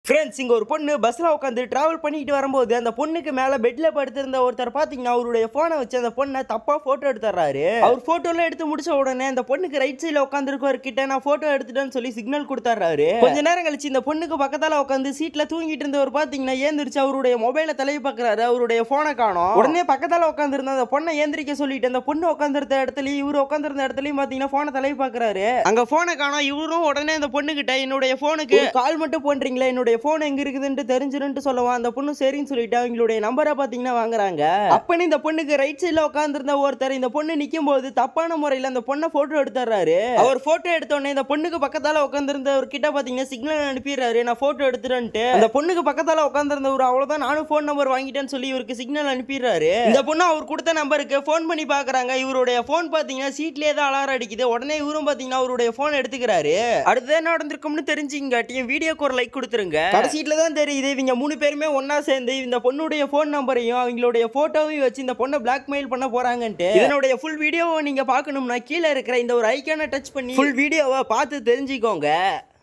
Friends, இங்க ஒரு பொண்ணு பஸ்ல உட்காந்து டிராவல் பண்ணிட்டு வரும்போது அந்த பொண்ணுக்கு மேல பெட்ல படுத்திருந்த ஒருத்தர் பாத்தீங்கன்னா அவருடைய போனை வச்சு அந்த பொண்ணை தப்பா போட்டோ எடுத்துறாரு. அவர் போட்டோல எடுத்து முடிச்ச உடனே அந்த பொண்ணுக்கு ரைட் சைடுல உட்காந்துருக்கவர் கிட்ட நான் போட்டோ எடுத்துட்டேன்னு சொல்லி சிக்னல் கொடுத்துறாரு. கொஞ்ச நேரம் கழிச்சு இந்த பொண்ணுக்கு பக்கத்தால உட்காந்து சீட்ல தூங்கிட்டு இருந்தவர் பாத்தீங்கன்னா ஏந்திரிச்சு அவருடைய மொபைலை தலையை பாக்குறாரு. அவருடைய போனை காணோம். உடனே பக்கத்தால உட்காந்து இருந்த அந்த பொண்ணை ஏந்திரிக்க சொல்லிட்டு அந்த பொண்ணு உட்காந்துருந்த இடத்துலயும் இவரு உட்காந்துருந்த இடத்துலயும் பாத்தீங்கன்னா போனை தலையை பாக்குறாரு. அங்க போனை காணோம். இவரும் உடனே அந்த பொண்ணு கிட்ட என்னுடைய போனுக்கு கால் மட்டும் பண்றீங்களா, என்னுடைய போன் எங்க இருக்குதுன்னு தெரிஞ்சிருன்னு சொல்லவா அந்த பொண்ணு சரின்னு சொல்லிட்டு அவங்களுடைய நம்பரை பாத்தீங்கன்னா வாங்குறாங்க. அப்பன்னு இந்த பொண்ணுக்கு ரைட் சைடுல உட்கார்ந்திருந்த ஒருத்தர் இந்த பொண்ணு நிக்கும் போது தப்பான முறையில அந்த பொண்ணை போட்டோ எடுத்துறாரு. அவர் போட்டோ எடுத்த உடனே இந்த பொண்ணுக்கு பக்கத்தால உட்கார்ந்திருந்தவர் கிட்ட பாத்தீங்கன்னா சிக்னல் அனுப்பிடுறாரு, நான் போட்டோ எடுத்துறேன்ட்டு. அந்த பொண்ணுக்கு பக்கத்தால உட்கார்ந்திருந்தவர் அவ்வளவுதான் நானும் போன் நம்பர் வாங்கிட்டேன்னு சொல்லி இவருக்கு சிக்னல் அனுப்பிடுறாரு. இந்த பொண்ணு அவர் கொடுத்த நம்பருக்கு போன் பண்ணி பாக்குறாங்க. இவருடைய போன் பாத்தீங்கன்னா சீட்லயே தான் அலாரம் அடிக்குது. உடனே இவரும் பாத்தீங்கன்னா அவருடைய போன் எடுத்துக்கிறாரு. அடுத்து என்ன நடந்திருக்கும்னு தெரிஞ்சுங்காட்டியும் வீடியோக்கு ஒரு லைக் கொடுத்துருங்க. கடைசியில தான் தெரியுது இவங்க 3 பேருமே ஒன்னா சேர்ந்து இந்த பொண்ணுடைய போன் நம்பரையும் அவங்களுடைய போட்டோவையும் வச்சு இந்த பொண்ணை பிளாக்மெயில் பண்ண போறாங்கன்ட்டு. இதனுடைய ஃபுல் வீடியோவை நீங்க பார்க்கணும்னா கீழே இருக்கிற இந்த ஒரு ஐகானை டச் பண்ணி ஃபுல் வீடியோவை பார்த்து தெரிஞ்சுக்கோங்க.